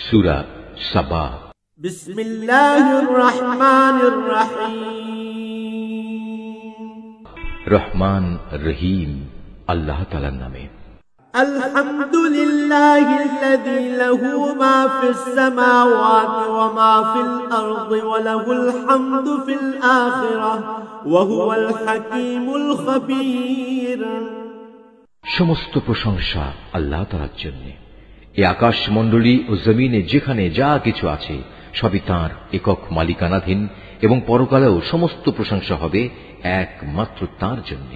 সূরা সাবা। বিসমিল্লাহির রহমানির রহিম। রহমান রহিম আল্লাহ তাআলার নামে। আলহামদুলিল্লাহিল্লাযী লাহু মা ফিস সামাওয়াতি ওয়া মা ফিল আরদি ওয়া লাহুল হামদু ফিল আখিরাহ ওয়া হুয়াল হাকীমুল খাবীর। সমস্ত প্রশংসা আল্লাহ তাআলার জন্য। এই আকাশমণ্ডলী ও জমিনে যেখানে যা কিছু আছে সবই তাঁর একক মালিকানাধীন, এবং পরকালেও সমস্ত প্রশংসা হবে একমাত্র তাঁর জন্য।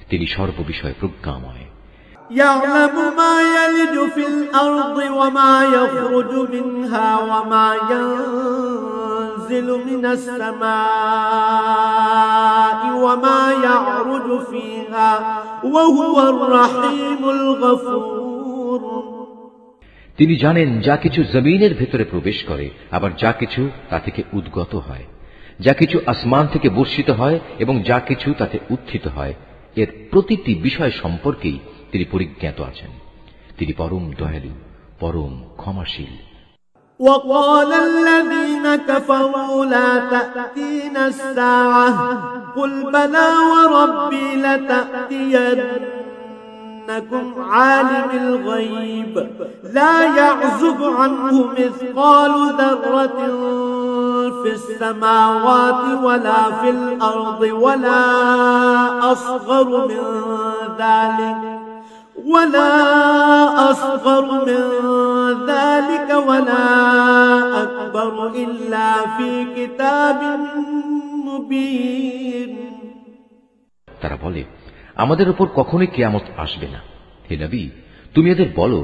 তিনি সর্ববিষয়ে প্রজ্ঞাময়। يعلم ما يلج في الأرض وما يخرج منها وما ينزل من السماء وما يعرج فيها وهو الرحيم الغفور। তিনি জানেন যা কিছু জমিনের ভেতরে প্রবেশ করে, আবার যা কিছু তা থেকে উদ্গত হয়, যা কিছু আসমান থেকে বর্ষিত হয় এবং যা কিছু তাতে উত্থিত হয়। এর প্রতিটি বিষয় সম্পর্কেই তিনি পরিজ্ঞাত আছেন। তিনি পরম দয়ালু, পরম ক্ষমাশীল। وقال الذين كفروا لا تأتينا الساعة قل بلى وربي لتأتينكم عالم الغيب لا يعزب عنه مثقال ذرة في السماوات ولا في الأرض ولا أصغر من ذلك ولا أكبر إلا في كتاب مبين। তারা বলে, আমাদের উপর কখনোই কিয়ামত আসবে না। হে নবী, তুমি এদের বলো,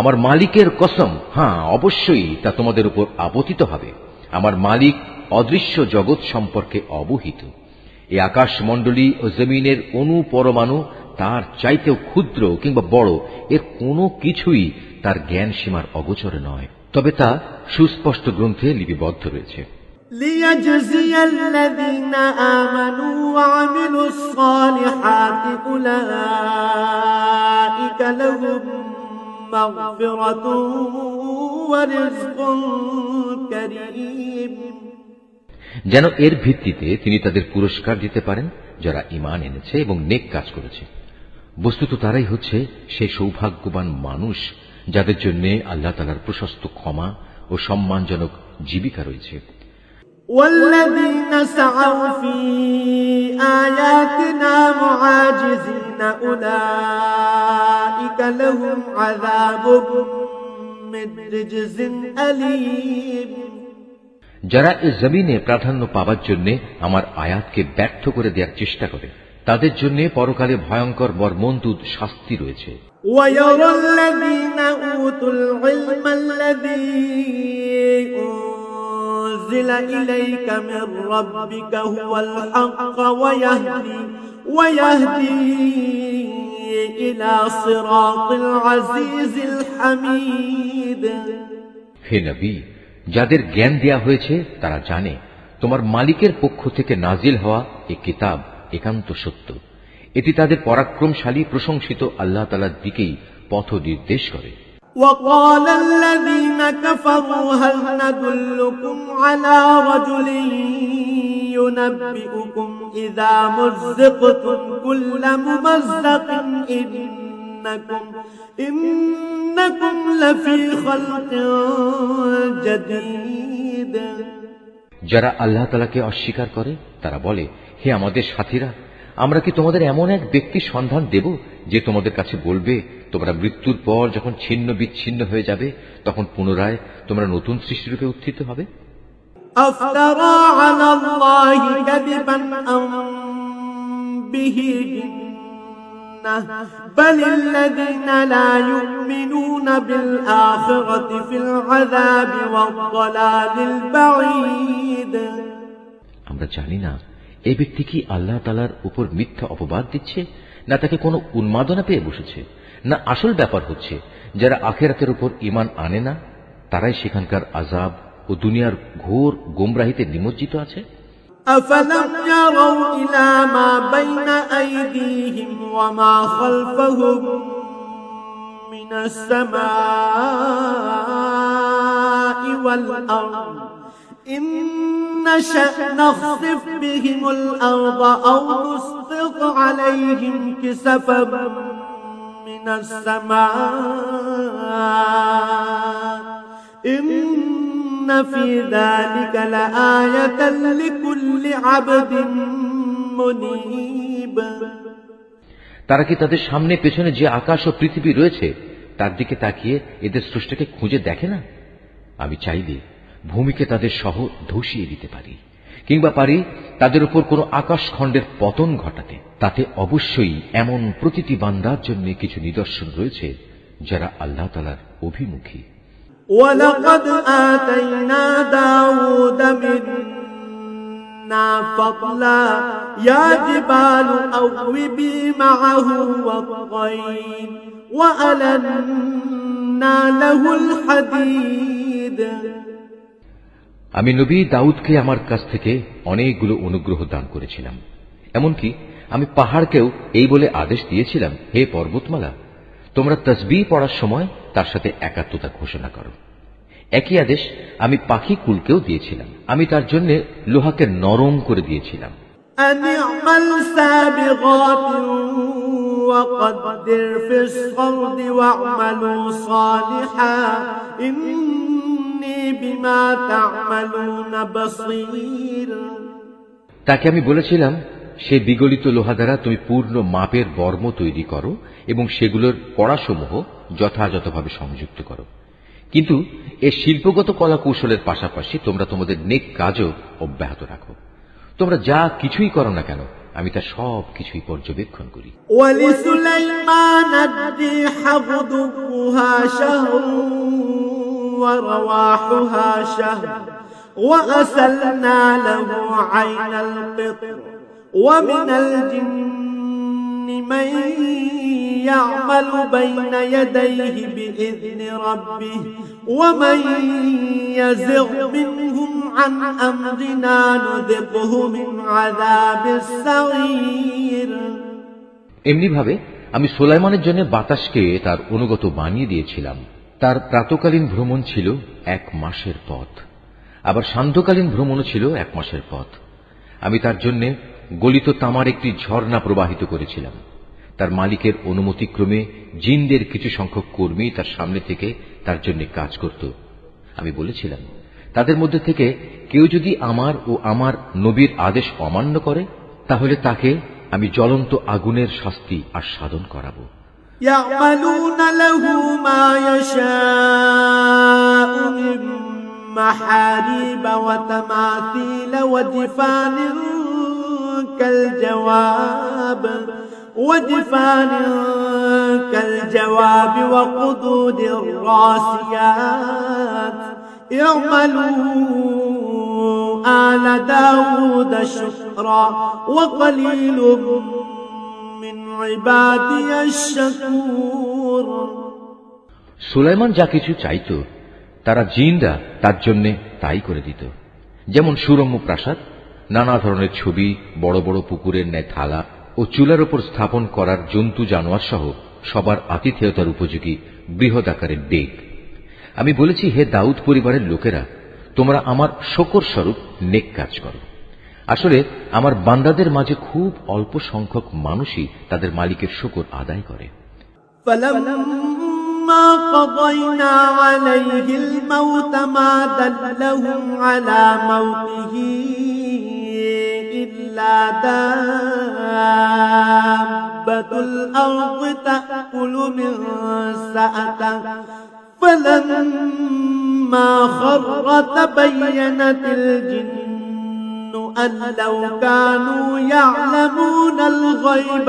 আমার মালিকের কসম, হ্যাঁ অবশ্যই তা তোমাদের উপর আপতিত হবে। আমার মালিক অদৃশ্য জগৎ সম্পর্কে অবহিত। এই আকাশমণ্ডলী ও জমিনের অণু পরমাণু তার চাইতেও ক্ষুদ্র কিংবা বড়, এর কোনো কিছুই তার জ্ঞান সীমার অগোচরে নয়, তবে তা সুস্পষ্ট গ্রন্থে লিপিবদ্ধ রয়েছে। ليجزي الذين آمنوا وعملوا الصالحات أولئك لهم مغفرة ورزق كريم। যেন এর ভিত্তিতে তিনি তাদের পুরস্কার দিতে পারেন যারা ঈমান এনেছে এবং নেক কাজ করেছে। বস্তুত তারাই হচ্ছে সেই সৌভাগ্যবান মানুষ যাদের জন্য আল্লাহ তাআলার প্রশস্ত ক্ষমা ও সম্মানজনক জীবিকা রয়েছে। والذين سعوا في آياتنا معاجزين أولئك لهم عذاب من رجز أليم। যারা এই জমিনে প্রাধান্য পাবার জন্য আমার আয়াতকে ব্যর্থ করে দেওয়ার চেষ্টা করে, তাদের জন্য পরকালে ভয়ঙ্কর মর্মন্তুদ শাস্তি রয়েছে। ويرى الذين أوتوا العلم الذي أنزل إليك من ربك هو الحق ويهدي إلى صراط العزيز الحميد। হে নবী, যাদের জ্ঞান দেয়া হয়েছে তারা জানে তোমার মালিকের পক্ষ থেকে নাজিল হওয়া এই কিতাব একান্ত সত্য। এটি তাদের পরাক্রমশালী প্রশংসিত আল্লাহ তাআলার দিকেই পথ নির্দেশ করে। وقال الذين كفروا هل ندلكم على رجل ينبئكم إذا مزقتم كل ممزق إنكم لفي خلق جديد। যারা আল্লাহ তাআলাকে অস্বীকার করে তারা বলে, হে আমাদের সাথীরা, আমরা কি তোমাদের এমন এক ব্যক্তির সন্ধান দেব যে তোমাদের কাছে বলবে, তোমরা মৃত্যুর পর যখন ছিন্ন বিচ্ছিন্ন হয়ে যাবে তখন পুনরায় তোমরা নতুন সৃষ্টিরূপে উত্থিত হবে। আফতারা আলাল্লাহি কাযিবান আম বিহি জিন্নাহ বালিল্লাযীনা লা ইউমিনুনা বিল আখিরাতি ফিল আযাবি ওয়াদ দালালিল বাঈদ। আমরা জানি না এই ব্যক্তি কি আল্লাহ তাআলার উপর মিথ্যা অপবাদ দিচ্ছে, না তাকে কোনো উন্মাদনা পেয়ে বসেছে, না আসল ব্যাপার হচ্ছে যারা আখিরাতের উপর ঈমান আনে না তারাই সেখানকার আযাব ও দুনিয়ার ঘোর গোমরাহিতে নিমজ্জিত আছে। আফালাম ইয়ারাউ ইলা মা বাইনা আইদিহিম ওয়া মা খালফাহুম মিনাস সামাআ والأرض إن نشأ نخسف بهم الأرض أو نسقط عليهم كسفا من السماء إن في ذلك لآية لكل عبد منيب। তারা কি তাদের সামনে পেছনে যে আকাশ ও পৃথিবী রয়েছে তার দিকে তাকিয়ে এদের স্রষ্টাকে খুঁজে দেখে না? আমি চাইলে ভূমিকে তাদের সহ ধসিয়ে দিতে পারি, কিংবা পারি তাদের উপর কোনো আকাশখণ্ডের পতন ঘটাতে। তাতে অবশ্যই এমন প্রতিটি বান্দার জন্য কিছু নিদর্শন রয়েছে যারা আল্লাহ তাআলার অভিমুখী। وَلَقَدْ آتَيْنَا دَاوُودَ مِنَّا فَضْلًا يَا جِبَالُ أَوِّبِي مَعَهُ وَالطَّيْرَ وَأَلَنَّا لَهُ الْحَدِيدَ। আমি নবী দাউদকে আমার কাছ থেকে অনেকগুলো অনুগ্রহ দান করেছিলাম। এমনকি আমি পাহাড়কেও এই বলে আদেশ দিয়েছিলাম, হে পর্বতমালা, তোমরা তাসবিহ পড়ার সময় তার সাথে একাত্মতা ঘোষণা করো। একই আদেশ আমি পাখি কুলকেও দিয়েছিলাম। আমি তার জন্য লোহাকে নরম করে দিয়েছিলাম। أَنِعْمَلْ سَابِغَاتٍ وَقَدِّرْ فِي الصَّرْدِ وَاعْمَلُوا صَالِحًا إِنِّي بِمَا تَعْمَلُونَ بَصِيرٌ। তাকে আমি বলেছিলাম, সে বিগলিত লোহা দ্বারা তুমি পূর্ণ মাপের বর্ম তৈরি করো এবং সেগুলোর কড়াসমূহ যথাযথভাবে সংযুক্ত করো। কিন্তু এ শিল্পগত কলা কৌশলের পাশাপাশি তোমরা তোমাদের নেক কাজও অব্যাহত রাখো। তোমরা যা কিছুই করো না কেন আমি তা সব কিছুই পর্যবেক্ষণ করি। وَلِسُلَيْمَانَ الرِّيحَ غُدُوُّهَا شَهْرٌ وَرَوَاحُهَا شَهْرٌ وَأَسَلْنَا لَهُ عَيْنَ الْقِطْرِ وَمِنَ الْجِنِّ مَن يَعْمَلُ بَيْنَ يَدَيْهِ بِإِذْنِ رَبِّهِ وَمَن يَزِغْ مِنْهُمْ عَنْ أَمْرِنَا نُذِقْهُ مِنْ عَذَابِ السَّعِيرِ। এমনিভাবে আমি সুলাইমানের জন্য বাতাসকে তার অনুগত বানিয়ে দিয়েছিলাম। তার প্রাতকালীন ভ্রমণ ছিল 1 মাসের পথ, আবার সান্ধ্যকালীন ভ্রমণও ছিল 1 মাসের পথ। আমি তার জন্য গলিত তামার একটি ঝর্ণা প্রবাহিত করেছিলাম। তার মালিকের অনুমতিক্রমে জিনদের কিছু সংখ্যক কর্মী তার সামনে থেকে তার জন্য কাজ করত। আমি বলেছিলাম, তাদের মধ্যে থেকে কেউ যদি আমার ও আমার নবীর আদেশ অমান্য করে তাহলে তাকে আমি জ্বলন্ত আগুনের শাস্তি আস্বাদন করাবো। يعملون له ما يشاء من محاريب وتماثيل وجفان وقدود الراسيات اعملوا آل داود شكرا وقليل من عبادي الشكور। সুলাইমান যা কিছু চাইত তারা জিনরা তার জন্য তাই করে দিত। যেমন সুরম্য প্রাসাদ, নানা ধরনের ছবি, বড় বড় পুকুরের ন্যায় থালা ও চুলার উপর স্থাপন করার জন্তু জানোয়ার সহ সবার আতিথেয়তার উপযোগী বৃহৎ আকারের ডেক। আমি বলেছি, হে দাউদ পরিবারের লোকেরা, তোমরা আমার শকর স্বরূপ নেক কাজ করো। আসলে আমার বান্দাদের মাঝে খুব অল্প সংখ্যক মানুষই তাদের মালিকের শকর আদায় করে। فلما قضينا عليه الموت ما دلهم على موته إلا دابة الأرض تأكل من سأته فلما خر تبينت الجن أن لو كانوا يعلمون الغيب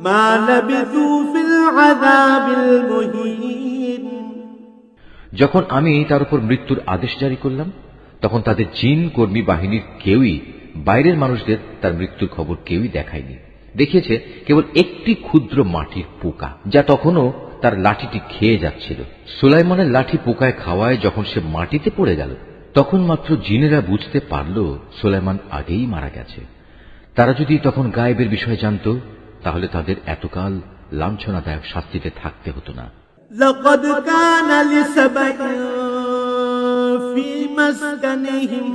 ما لبثوا في العذاب المهين। যখন আমি তার উপর মৃত্যুর আদেশ জারি করলাম তখন তাদের জিন কর্মী বাহিনীর কেউই বাইরের মানুষদের তার মৃত্যুর খবর কেউই দেখায়নি। দেখিয়েছে কেবল একটি ক্ষুদ্র মাটির পোকা, যা তখনও তার লাঠিটি খেয়ে যাচ্ছিল। সুলাইমানের লাঠি পোকায় খাওয়ায় যখন সে মাটিতে পড়ে গেল তখন মাত্র জিনেরা বুঝতে পারল সুলাইমান আগেই মারা গেছে। তারা যদি তখন গায়েবের বিষয় জানত তাহলে তাদের এতকাল লাঞ্ছনাদায়ক শাস্তিতে থাকতে হতো না। لقد كان لسبع في مسكنهم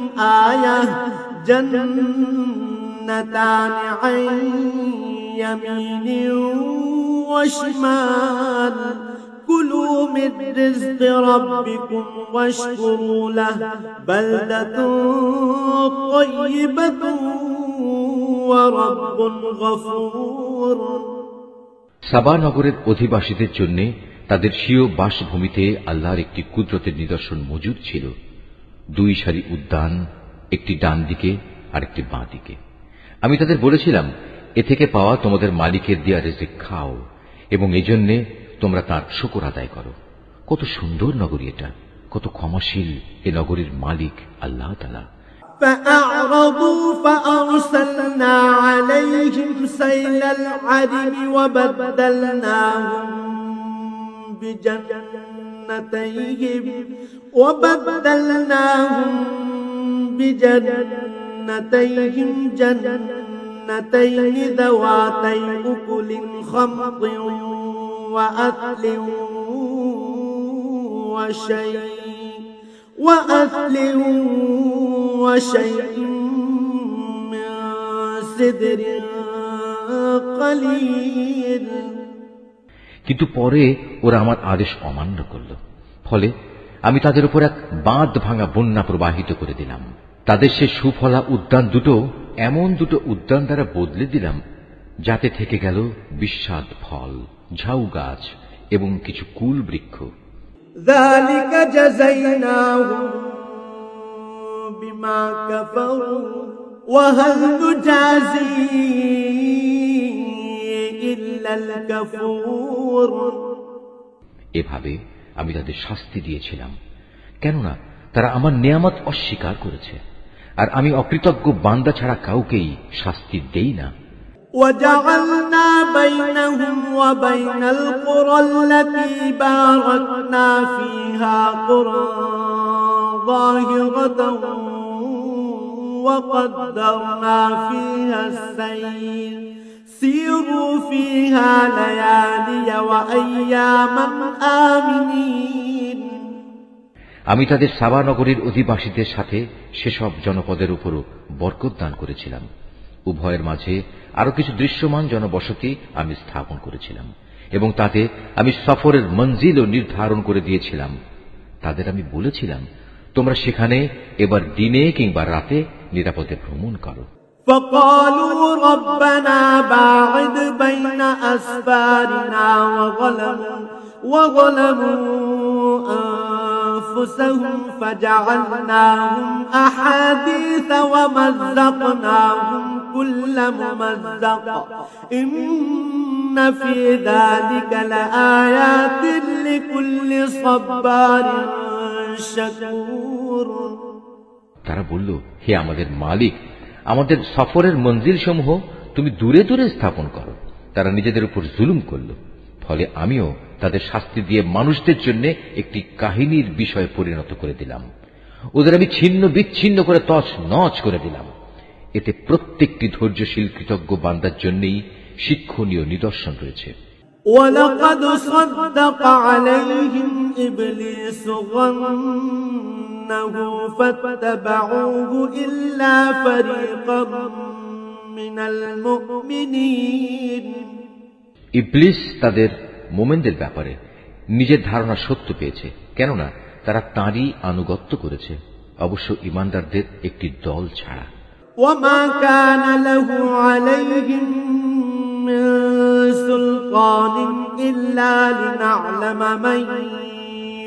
آية جنتان عن يمين وشمال كلوا من رزق ربكم واشكروا له بلدة طيبة ورب غفور সাবা নগরের অধিবাসীদের জন্য তাদের স্বীয় বাসভূমিতে আল্লাহর একটি কুদরতের নিদর্শন মজুদ ছিল। 2 সারি উদ্যান, একটি ডান দিকে আর একটি বাঁ দিকে। আমি তাদের বলেছিলাম, এ থেকে পাওয়া তোমাদের মালিকের দেয়া রিজিক খাও এবং এজন্য তোমরা তার শুকর আদায় করো। কত সুন্দর নগরী এটা, কত ক্ষমাশীল এ নগরীর মালিক আল্লাহ তাআলা। فأعرضوا فأرسلنا عليهم سيل العرم وبدلناهم بجنتيهم جنتين ذواتي أكل خمط وأثل وشيء من سدر قليل কিন্তু পরে ওরা আমার আদেশ অমান্য করল, ফলে আমি তাদের উপর এক বাঁধ ভাঙা বন্যা প্রবাহিত করে দিলাম। তাদের সে সুফলা উদ্যান দুটো এমন দুটো উদ্যান দ্বারা বদলে দিলাম, যাতে থেকে গেল বিস্বাদ ফল, ঝাউ গাছ এবং কিছু কুল বৃক্ষ। ذلك جزيناهم بما كفروا وهل نجازي إلا الكفور এভাবে আমি তাদের শাস্তি দিয়েছিলাম, কেননা তারা আমার নিয়ামত অস্বীকার করেছে, আর আমি অকৃতজ্ঞ বান্দা ছাড়া কাউকেই শাস্তি দেই না। وجعلنا بينهم وبين القرى التي باركنا فيها قرى ظاهرة وقدرنا فيها السير سيروا فيها ليالي وأياما آمنين আমি তাদের সাবা নগরীর অধিবাসীদের সাথে সেসব জনপদের উপরও বরকত দান করেছিলাম। উভয়ের মাঝে আরো কিছু দৃশ্যমান জনবসতি আমি স্থাপন করেছিলাম এবং তাতে আমি সফরের মঞ্জিলও নির্ধারণ করে দিয়েছিলাম। তাদের আমি বলেছিলাম, তোমরা সেখানে এবার দিনে কিংবা রাতে নিরাপদে ভ্রমণ করো। فقالوا ربنا باعد بين أسفارنا وظلموا أنفسهم فجعلناهم أحاديث ومزقناهم كل ممزق إن في ذلك لآيات لكل صبار شكور তারা বলল, হে আমাদের মালিক, আমাদের সফরের মঞ্জিল সমূহ তুমি দূরে দূরে স্থাপন করো। তারা নিজেদের উপর জুলুম করল, ফলে আমিও তাদের শাস্তি দিয়ে মানুষদের জন্য একটি কাহিনীর বিষয় পরিণত করে দিলাম। ওদের আমি ছিন্ন বিচ্ছিন্ন করে তছ নছ করে দিলাম। এতে প্রত্যেকটি ধৈর্যশীল কৃতজ্ঞ বান্দার জন্যই শিক্ষণীয় নিদর্শন রয়েছে। وَلَقَدْ صَدَّقَ عَلَيْهِمْ إِبْلِيسُ ظَنَّهُ فَاتَّبَعُوهُ إِلَّا فَرِيقًا مِنَ الْمُؤْمِنِينَ ইবলিস তাদের মুমিনদের ব্যাপারে নিজের ধারণা সত্য পেয়েছে, কেননা তারা তাঁরই আনুগত্য করেছে, অবশ্য ঈমানদারদের একটি দল ছাড়া। وَمَا كَانَ لَهُ عَلَيْهِمْ مِنْ سُلْطَانٍ إِلَّا لِنَعْلَمَ مَنْ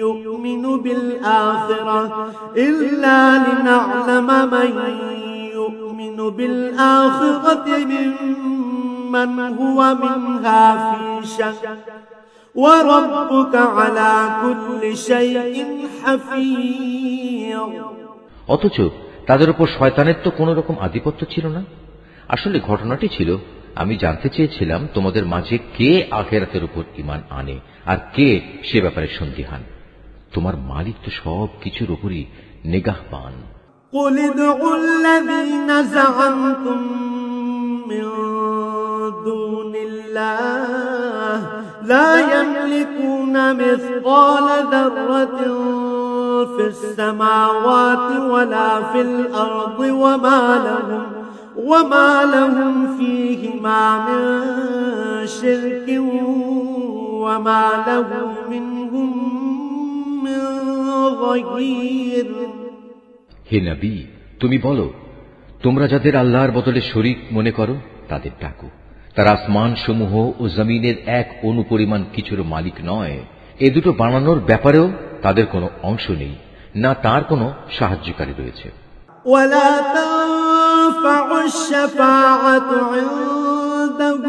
يُؤْمِنُ بِالْآخِرَةِ مِمَّنْ هُوَ مِنْهَا فِي شَكٍّ وَرَبُّكَ عَلَى كُلِّ شَيْءٍ حَفِيظٌ অথচ তাদের উপর শয়তানের তো কোন রকম আধিপত্য ছিল না। আসলে ঘটনাটি ছিল, আমি জানতে চেয়েছিলাম তোমাদের মাঝে কে আখিরাতের উপর ঈমান আনে আর কে সে ব্যাপারে সন্দিহান। তোমার মালিক তো সব কিছুর উপরই নিগাহবান। قُلِ ادْعُوا الَّذِينَ زَعَمْتُم مِّن دُونِ اللَّهِ لَا يَمْلِكُونَ مِثْقَالَ ذَرَّةٍ في السماوات ولا في الأرض وما لهم فيهما من شرك وما له منهم من ظهير। হে নবী, তুমি বলো, তোমরা যাদের আল্লাহর বদলে শরীক মনে করো তাদের ডাকো। তারা আসমান সমূহ ও জমিনের এক অনুপরিমাণ কিছুর মালিক নয়। এ দুটো বানানোর ব্যাপারেও তাদের কোনো অংশ নেই, না তার কোনো সাহায্যকারী রয়েছে। ولا تنفع الشفاعة عنده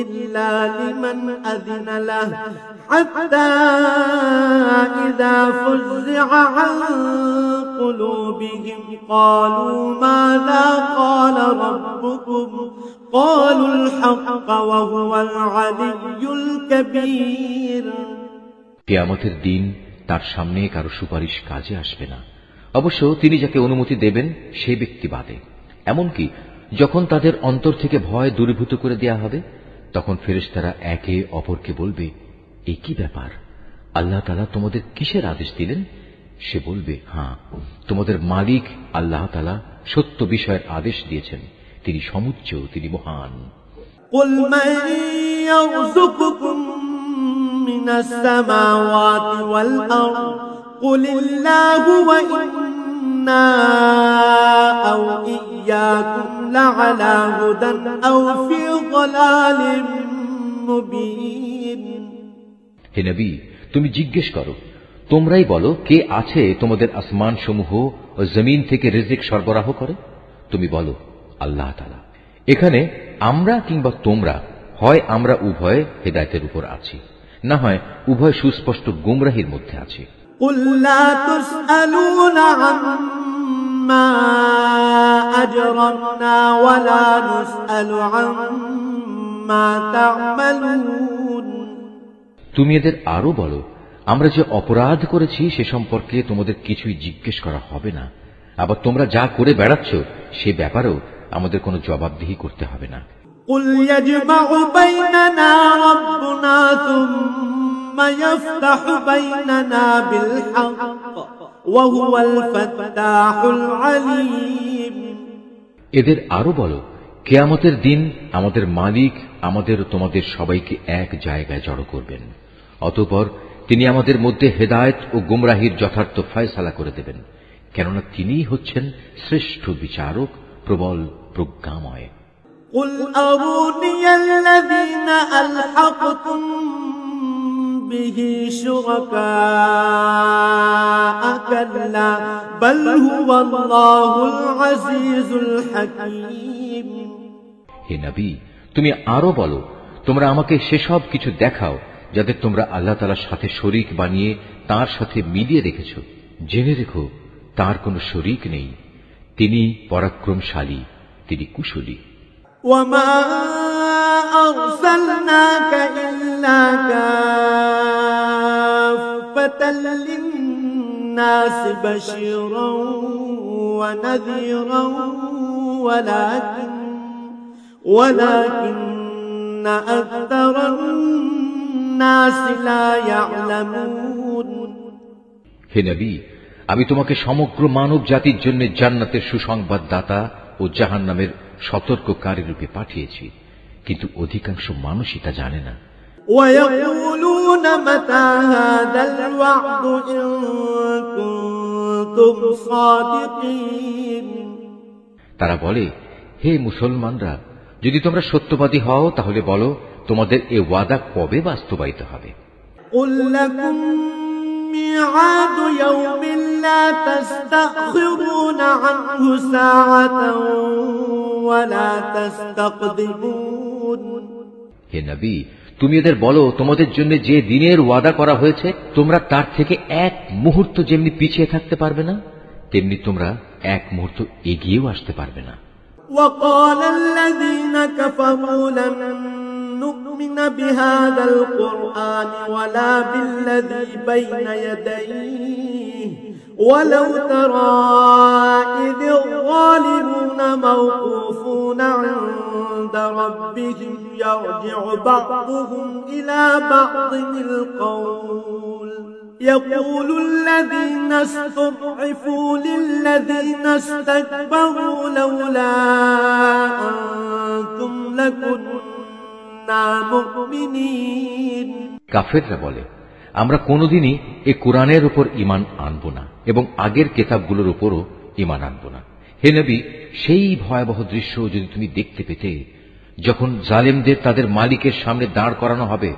إلا لمن أذن له حتى إذا فزع عن قلوبهم قالوا ماذا قال ربكم قالوا الحق وهو العلي الكبير। কিয়ামতের দিন তার সামনে কারো সুপারিশ কাজে আসবে না, অবশ্য তিনি যাকে অনুমতি দেবেন সে ব্যক্তি বাদে। এমনকি যখন তাদের অন্তর থেকে ভয় দূরীভূত করে দেয়া হবে, তখন ফেরেশতারা একে অপরকে বলবে, এ কি ব্যাপার, আল্লাহ তাআলা তোমাদের কিসের আদেশ দিলেন? সে বলবে, হ্যাঁ, তোমাদের মালিক আল্লাহ তাআলা সত্য বিষয়ের আদেশ দিয়েছেন, তিনি সমুচ্চ, তিনি মহান। قل من يرزقكم من السماوات والأرض قل الله وإنا أو إياكم لعلى هدى أو في ضلال مبين। হে নবী, তুমি জিজ্ঞেস করো, তোমরাই বলো, কে আছে তোমাদের আসমান সমূহ ও জমিন থেকে রিজিক সরবরাহ করে? তুমি বলো, আল্লাহ তাআলা। এখানে আমরা কিংবা তোমরা, হয় আমরা উভয় হেদায়েতের উপর আছি, না হয় উভয় সুস্পষ্ট গুমরাহির মধ্যে আছি। قل لا تسألون عما أجرمنا ولا نسأل عما تعملون। তুমি এদের আরো বলো, আমরা যে অপরাধ করেছি সে সম্পর্কে তোমাদের কিছুই জিজ্ঞেস করা হবে না, আবার তোমরা যা করে বেড়াচ্ছ সে ব্যাপারেও আমাদের কোনো জবাবদিহি করতে হবে না। قل يجمع بيننا ربنا ثم يفتح بيننا بالحق وهو الفتاح العليم। এদের আরো বলো, কিয়ামতের দিন আমাদের মালিক আমাদের ও তোমাদের সবাইকে এক জায়গায় জড়ো করবেন, অতঃপর তিনি আমাদের মধ্যে হেদায়েত ও গুমরাহির যথার্থ ফয়সালা করে দেবেন, কেননা তিনিই হচ্ছেন শ্রেষ্ঠ বিচারক, প্রবল প্রজ্ঞাময়। قل أروني الذين ألحقتم به شركاء كلا بل هو الله العزيز الحكيم। হে নবী, তুমি আরো বলো, তোমরা আমাকে সেসব কিছু দেখাও যাদের তোমরা আল্লাহ তাআলার সাথে শরীক বানিয়ে তার সাথে মিলিয়ে রেখেছ। জেনে রেখো, তার কোনো শরীক নেই, তিনি পরাক্রমশালী, তিনি কুশলী। وما أرسلناك إلا كافة للناس بشيرا ونذيرا ولكن أكثر الناس لا يعلمون। হে নবী, আমি তোমাকে সমগ্র মানব জাতির জন্য জান্নাতের সুসংবাদ দাতা ও জাহান্নামের সতর্ককারী রূপে পাঠিয়েছি, কিন্তু অধিকাংশ মানুষই তা জানে না। ويقولون متى هذا الوعد إن كنتم صادقين। তারা বলে, হে মুসলমানরা, যদি তোমরা সত্যবাদী হও তাহলে বলো, তোমাদের এ ওয়াদা কবে বাস্তবায়িত হবে? قل لكم ميعاد يوم لا تستأخرون عنه ساعة ولا تستقدمون। হে নবী, তুমি এদের বলো, তোমাদের জন্য যে দিনের ওয়াদা করা হয়েছে তোমরা তার থেকে এক মুহূর্ত যেমনি পিছিয়ে থাকতে পারবে না, তেমনি তোমরা এক মুহূর্ত এগিয়েও আসতে পারবে না। وقال الذين كفروا لن نؤمن بهذا القرآن ولا بالذي بين يديه ولو ترى إذ الظالمون موقوفون عند ربهم يرجع بعضهم إلى بعض القول يقول الذين استضعفوا للذين استكبروا لولا أنتم لكنا مؤمنين কাফেররা বলে, আমরা কোনোদিনই এই কোরআনের উপর ঈমান আনব না এবং আগের কিতাবগুলোর উপরও ঈমান আনব না। হে নবী, সেই ভয়াবহ দৃশ্য যদি তুমি দেখতে পেতে, যখন জালেমদের তাদের মালিকের সামনে দাঁড় করানো হবে,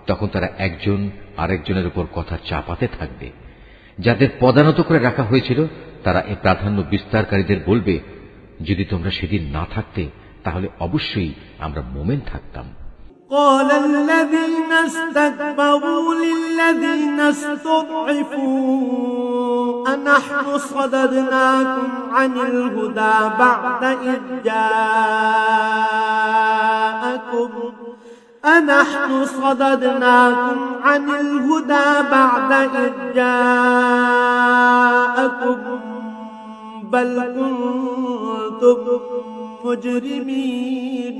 তখন তারা একজন আরেকজনের উপর কথা চাপাতে থাকবে। যাদের পদানত করে রাখা হয়েছিল তারা এ প্রাধান্য বিস্তারকারীদের বলবে, যদি তোমরা সেদিন না থাকতে তাহলে অবশ্যই আমরা মোমেন থাকতাম। قال الذين استكبروا للذين استضعفوا أنحن صددناكم عن الهدى بعد إذ جاءكم أنحن صددناكم عن الهدى بعد إذ جاءكم بل كنتم مجرمين।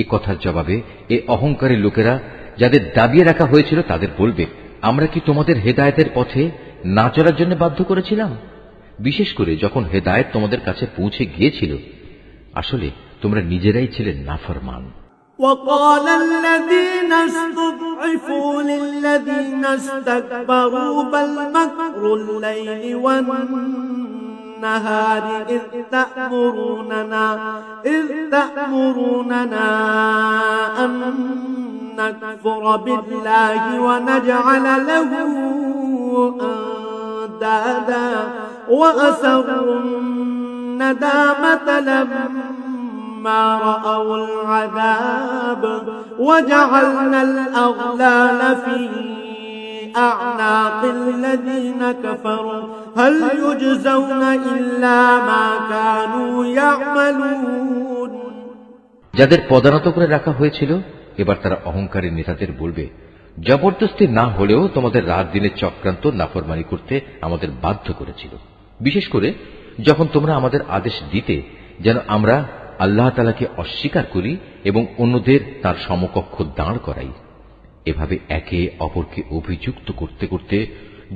এই কথার জবাবে এ অহংকারী লোকেরা যাদের দাবিয়ে রাখা হয়েছিল তাদের বলবে, আমরা কি তোমাদের হেদায়েতের পথে না চলার জন্য বাধ্য করেছিলাম? বিশেষ করে যখন হেদায়েত তোমাদের কাছে পৌঁছে গিয়েছিল, আসলে তোমরা নিজেরাই ছিলে নাফরমান। وقال الذين استضعفوا للذين استكبروا بل مكر الليل والنهار إذ تأمروننا أن نكفر بالله ونجعل له أندادا وأسروا الندامة لما رأوا العذاب وجعلنا الأغلال في أعناق الذين كفروا هل يجزون إلا ما كانوا يعملون। যাদের পদানত করে রাখা হয়েছিল, এবার তারা অহংকারী নেতাদের বলবে, জবরদস্তি না হলেও তোমাদের রাত দিনের চক্রান্ত নাফরমানি করতে আমাদের বাধ্য করেছিল। বিশেষ করে যখন তোমরা আমাদের আদেশ দিতে যেন আমরা আল্লাহ তাআলাকে অস্বীকার করি এবং অন্যদের তার সমকক্ষ দাঁড় করাই। এভাবে একে অপরকে অভিযুক্ত করতে করতে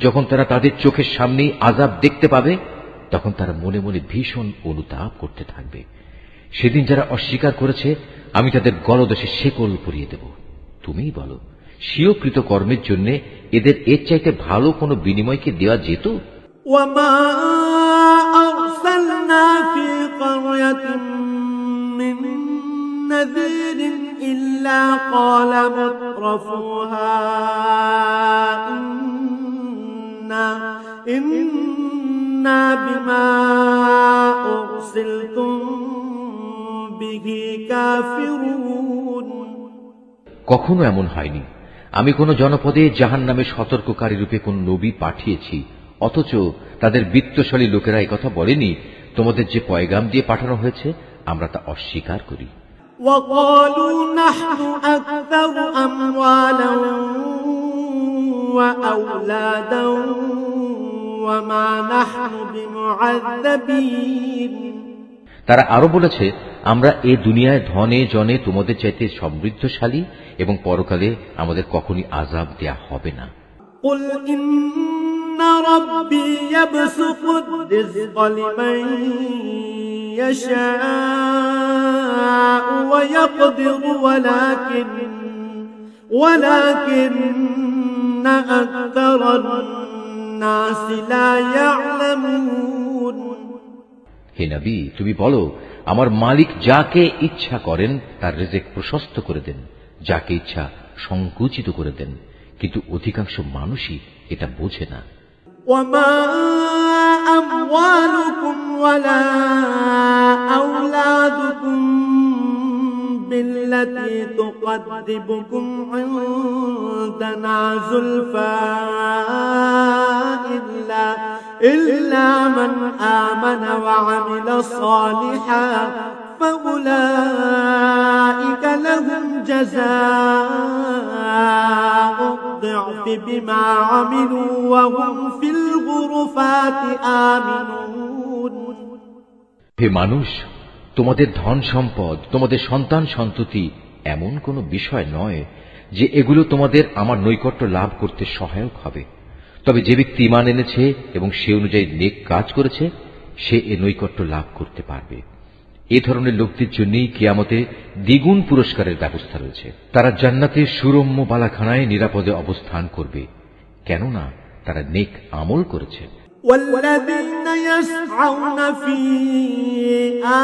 যখন তারা তাদের চোখের সামনেই আযাব দেখতে পাবে, তখন তারা মনে মনে ভীষণ অনুতাপ করতে থাকবে। সেদিন যারা অস্বীকার করেছে আমি তাদের গলদেশে শেকল পরিয়ে দেব। তুমিই বলো, স্বীয়কৃত কর্মের জন্য এদের এর চাইতে ভালো কোনো বিনিময় কি দেওয়া যেত? وما أرسلنا في قرية من نذير إلا قال مترفوها إنا بما أرسلتم به كافرون। কখনো এমন হয়নি আমি কোন জনপদে জাহান্নামে সতর্ককারী রূপে কোন নবী পাঠিয়েছি, অথচ তাদের বিত্তশালী লোকেরা এই কথা বলেনি, তোমাদের যে পয়গাম দিয়ে পাঠানো হয়েছে আমরা তা অস্বীকার করি। وقالوا نحن أكثر أموالا وأولادا وما نحن بمعذبين। তারা আরো বলেছে, আমরা এই দুনিয়ায় ধনে জনে তোমাদের চাইতে সমৃদ্ধশালী এবং পরকালে আমাদের কখনই আযাব দেয়া হবে না। قل إن ربي يبسط الرزق لمن يشاء ويقدر ولكن أكثر الناس لا يعلمون। হে নবী, তুমি বলো, আমার মালিক যাকে ইচ্ছা করেন তার রিজিক প্রশস্ত করে দেন, যাকে ইচ্ছা সংকুচিত করে দেন, কিন্তু অধিকাংশ মানুষই এটা বোঝে না। وما أموالكم ولا أولادكم بالتي تقربكم عندنا زلفى إلا من آمن وعمل صالحا فأولئك لهم جزاء الضعف بما عملوا وهم في الغرفات آمنون। হে মানুষ, তোমাদের ধন সম্পদ, তোমাদের সন্তান সন্ততি এমন কোন বিষয় নয় যে এগুলো তোমাদের আমার নৈকট্য লাভ করতে সহায়ক হবে। তবে যে ব্যক্তি ঈমান এনেছে এবং সে অনুযায়ী নেক কাজ করেছে, সে এ নৈকট্য লাভ করতে পারবে। এ ধরনের লোকদের জন্যই কিয়ামতে দ্বিগুণ পুরস্কারের ব্যবস্থা রয়েছে। তারা জান্নাতে সুরম্য বালাখানায় নিরাপদে অবস্থান করবে, কেননা তারা নেক আমল করেছে। والذين يسعون في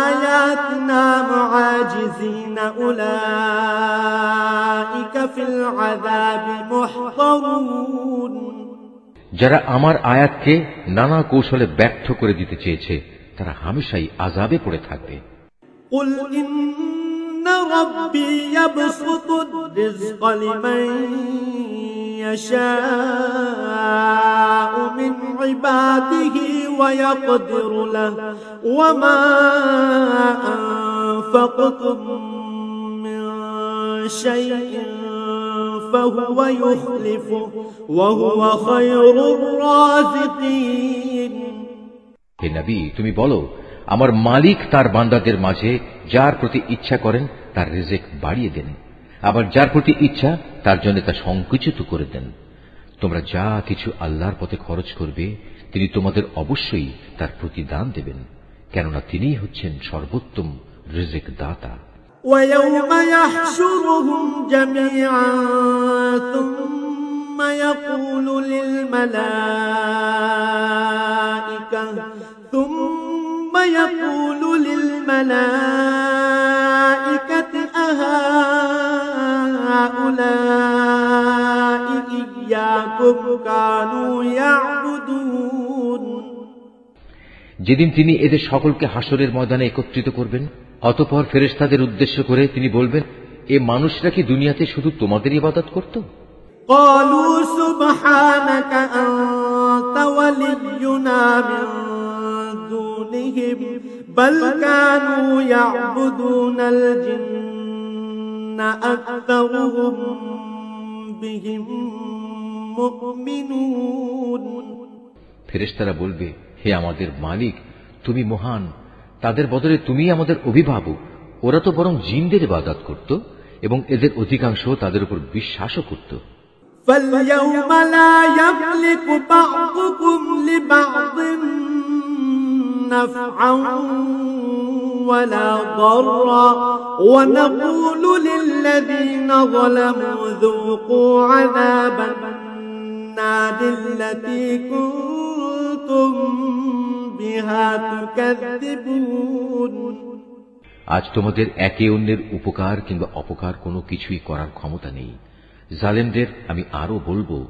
آياتنا معاجزين أولئك في العذاب محضرون। যারা আমার আয়াতকে নানা কৌশলে ব্যর্থ করে দিতে চেয়েছে, তারা হামেশাই আযাবে পড়ে থাকবে। قل إن ربي يبسط الرزق لمن يشاء من عباده ويقدر له وما أنفقتم من شيء فهو يخلفه وهو خير الرازقين। হে নবী, তুমি বলো, আমার মালিক তার বান্দাদের মাঝে যার প্রতি ইচ্ছা করেন তার রিজিক বাড়িয়ে দেন, আবার যার প্রতি ইচ্ছা তার জন্য তা সংকুচিত করে দেন। তোমরা যা কিছু আল্লাহর পথে খরচ করবে, তিনি তোমাদের অবশ্যই তার প্রতিদান দেবেন, কেননা তিনিই হচ্ছেন সর্বোত্তম রিজিক দাতা। ويوم يحشرهم جميعا ثم يقول للملائكة أهؤلاء إياكم كانوا يعبدون। যেদিন তিনি এদের সকলকে হাসরের ময়দানে একত্রিত করবেন, অতঃপর ফেরেশতাদের উদ্দেশ্য করে তিনি বলবেন, এ মানুষরা কি দুনিয়াতে শুধু তোমাদের ইবাদত করত? قالوا سبحانك أنت ولينا من دونهم بل كانوا يعبدون الجن أكثرهم بهم مؤمنون। ফেরেশতারা বলবে, হে আমাদের মালিক, তুমি মহান, তাদের বদলে তুমি আমাদের অভিভাবক। ওরা তো বরং জিনদের ইবাদত করত এবং এদের অধিকাংশ তাদের উপর বিশ্বাসও করত। فاليوم لا يملك بعضكم لبعض نفعا ولا ضرا ونقول للذين ظلموا ذوقوا عذاب النار التي كنتم بها تكذبون। আজ তোমাদের একে অন্যের উপকার কিংবা অপকার কোনো কিছুই করার ক্ষমতা নেই। জালেমদের আমি আরো বলবো,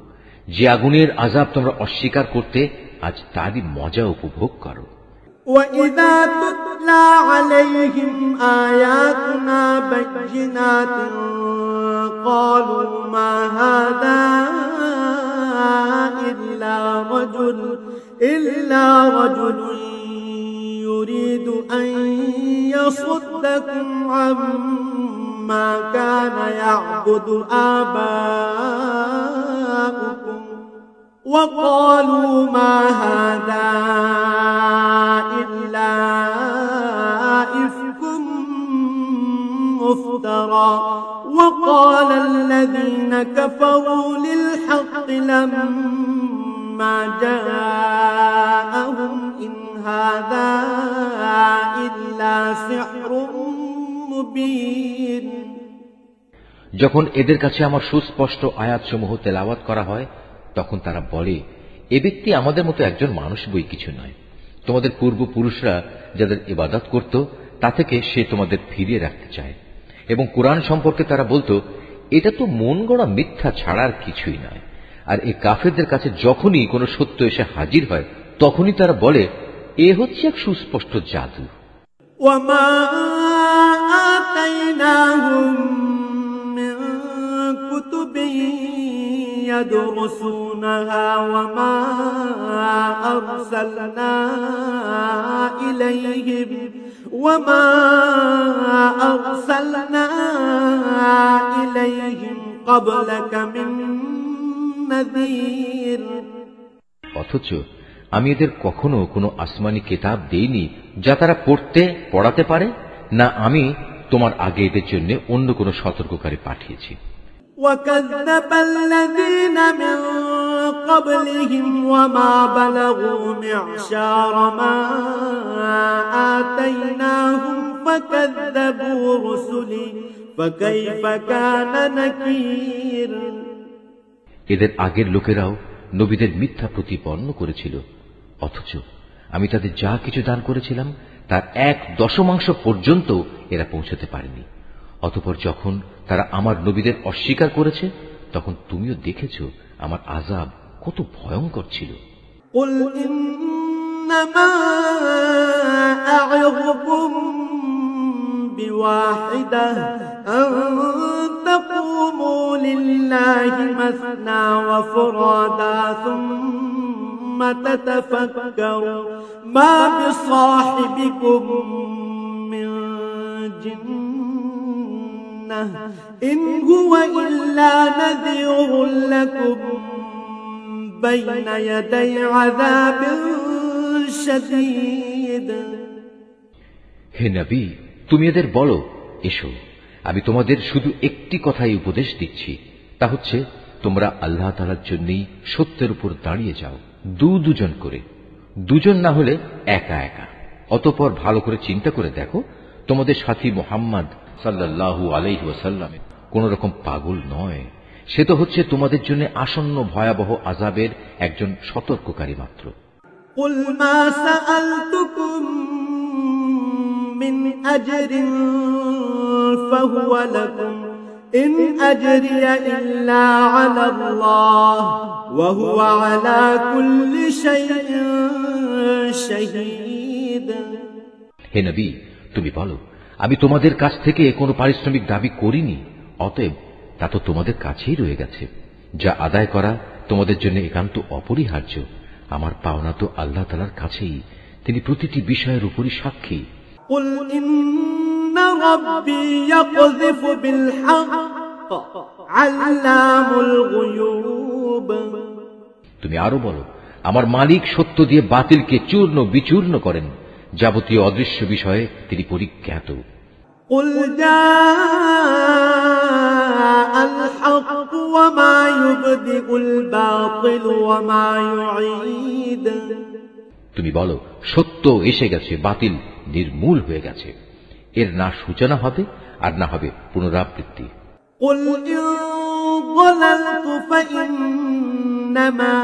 যে আগুনের আযাব তোমরা অস্বীকার করতে, আজ তারই মজা উপভোগ করো। وَإِذَا تُتْلَى عَلَيْهِمْ آيَاتُنَا بَيِّنَاتٍ قَالُوا مَا هَذَا إِلَّا رَجُلٌ يُرِيدُ أَن يَصُدَّكُمْ عَمَّا كَانَ يَعْبُدُ آبَاؤُكُمْ وَقَالُوا مَا هَذَا إِلَّا إِفْكٌ مُفْتَرًى وَقَالَ الَّذِينَ كَفَرُوا لِلْحَقِّ لَمَّا جَاءَهُمْ إِنْ هَذَا إِلَّا سِحْرٌ مُبِينٌ। যখন এদের কাছে আমার সুস্পষ্ট আয়াতসমূহ তেলাওয়াত করা হয়, তখন তারা বলে, এ ব্যক্তি আমাদের মতো একজন মানুষ বই কিছু নয়। তোমাদের পূর্বপুরুষরা যাদের ইবাদত করত, তা থেকে সে তোমাদের ফিরিয়ে রাখতে চায়। এবং কোরআন সম্পর্কে তারা বলতো, এটা তো মন গড়া মিথ্যা ছাড়ার কিছুই নয়। আর এই কাফেরদের কাছে যখনই কোনো সত্য এসে হাজির হয়, তখনই তারা বলে, এ হচ্ছে এক সুস্পষ্ট জাদু। وَمَا آتَيْنَاهُم مِّن كُتُبٍ يَدْرُسُونَهَا وَمَا أَرْسَلْنَا إِلَيْهِمْ قَبْلَكَ مِن نَّذِيرٍ। অথচ আমি এদের কখনো কোনো আসমানি কিতাব দেইনি যা তারা পড়তে পড়াতে পারে, না আমি তোমার আগে এদের জন্য অন্য কোনো সতর্ককারী পাঠিয়েছি। وكذب الذين من قبلهم وما بلغوا معشار ما آتيناهم فكذبوا رسلي فكيف كان نكير। এদের আগের লোকেরাও নবীদের মিথ্যা প্রতিপন্ন করেছিল, অথচ আমি তাদের যা কিছু দান করেছিলাম তার 1/10 পর্যন্ত এরা পৌঁছতে পারেনি। অতঃপর যখন তারা আমার নবীদের অস্বীকার করেছে তখন তুমিও দেখেছ আমার আযাব কত ভয়ঙ্কর ছিল। قل إنما أعظكم بواحدة أن تقوموا لله مثنى وفرادا ثم تتفكروا ما بصاحبكم من جنة إن هو إلا نذير لكم بين يدي عذاب شديد। হে নবী, তুমি এদের বলো, এসো আমি তোমাদের শুধু একটি কথাই উপদেশ দিচ্ছি, তা হচ্ছে তোমরা আল্লাহ তাআলার জন্যই সত্যের উপর দাঁড়িয়ে যাও, দুজন করে, দুজন না হলে একা একা। অতঃপর ভালো করে চিন্তা করে দেখো তোমাদের সাথী মুহাম্মদ সাল্লাল্লাহু আলাইহি ওয়াসাল্লাম কোন রকম পাগল নয়, সে তো হচ্ছে তোমাদের জন্য আসন্ন ভয়াবহ আযাবের একজন সতর্ককারী মাত্র। قل ما سألتكم من أجر فهو لكم إن أجري إلا على الله وهو على كل شيء شهيد। হে নবী, তুমি বলো, আমি তোমাদের কাছ থেকে কোনো পারিশ্রমিক দাবি করিনি, অতএব তা তো তোমাদের কাছেই রয়ে গেছে। যা আদায় করা তোমাদের জন্য একান্ত অপরিহার্য। আমার পাওনা তো আল্লাহ তাআলার কাছেই, তিনি প্রতিটি বিষয়ের উপরই সাক্ষী। قل إن ربي يقذف بالحق علام الغيوب। তুমি আরো বলো, আমার মালিক সত্য দিয়ে বাতিলকে চূর্ণ বিচূর্ণ করেন, যাবতীয় অদৃশ্য বিষয়ে তিনি পরিজ্ঞাত। قل جاء الحق وما يبدئ الباطل وما يعيد। তুমি বলো, সত্য এসে গেছে, বাতিল নির্মূল হয়ে গেছে, এর না সূচনা হবে আর না হবে পুনরাবৃত্তি। قل إن ضللت فإنما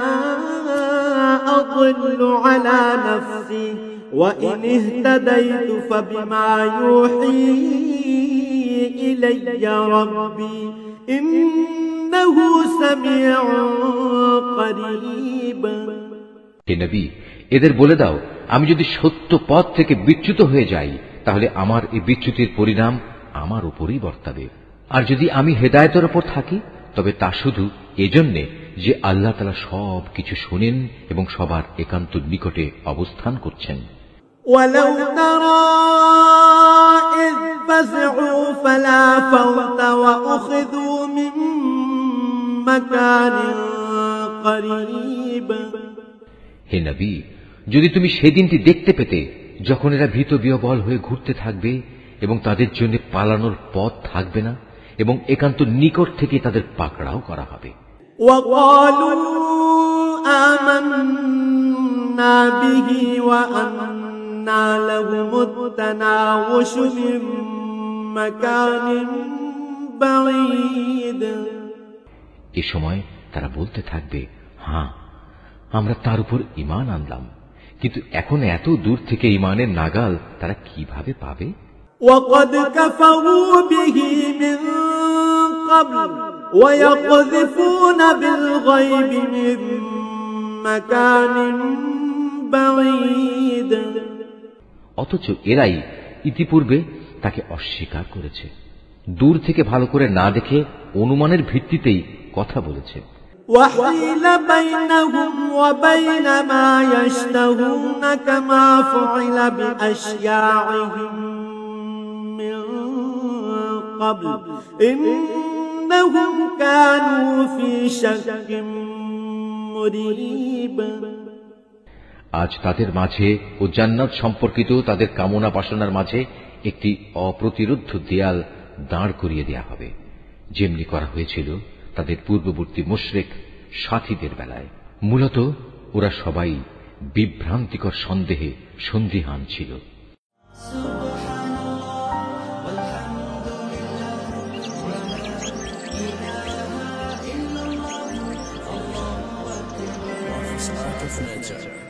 أضل على نفسي وإن اهتديت فبما يوحي إلي ربي إنه سميع قريب। হে নবী, এদের বলে দাও, আমি যদি সত্য পথ থেকে বিচ্যুত হয়ে যাই তাহলে আমার এই বিচ্যুতির পরিণাম আমার উপরই বর্তাবে, আর যদি আমি হেদায়েতের উপর থাকি তবে তা শুধু এজন্যে যে আল্লাহ তাআলা সব কিছু শুনেন এবং সবার একান্ত নিকটে অবস্থান করছেন। ولو ترى إذ فزعوا فلا فوت وأخذوا من مكان قريب। হে নবী, যদি তুমি সেদিনটি দেখতে পেতে যখন এরা ভীত বিহ্বল হয়ে ঘুরতে থাকবে এবং তাদের জন্য পালানোর পথ থাকবে না এবং একান্ত নিকট থেকে তাদের পাকড়াও করা হবে। وقالوا آمنا به وأنى لهم التناوش من مكان بعيد। এ সময় তারা বলতে থাকবে, হ্যাঁ আমরা তার উপর ঈমান আনলাম, কিন্তু এখন এত দূর থেকে ঈমানের নাগাল তারা কিভাবে পাবে? وقد كفروا به من قبل ويقذفون بالغيب من مكان بعيد। অথচ এরাই ইতিপূর্বে তাকে অস্বীকার করেছে, দূর থেকে ভালো করে না দেখে অনুমানের ভিত্তিতেই কথা বলেছে। وحيل بينهم وبين ما يشتهون كما فعل بأشياعهم من قبل إنهم كانوا في شك مريب। আজ তাদের মাঝে ও জান্নাত সম্পর্কিত তাদের কামনা বাসনার মাঝে একটি অপ্রতিরোধ্য দেয়াল দাঁড় করিয়ে দেয়া হবে। যেমনি করা হয়েছিল তাদের পূর্ববর্তী মুশরিক সাথীদের বেলায়। মূলত ওরা সবাই বিভ্রান্তিকর সন্দেহে সন্দিহান ছিল। Nature.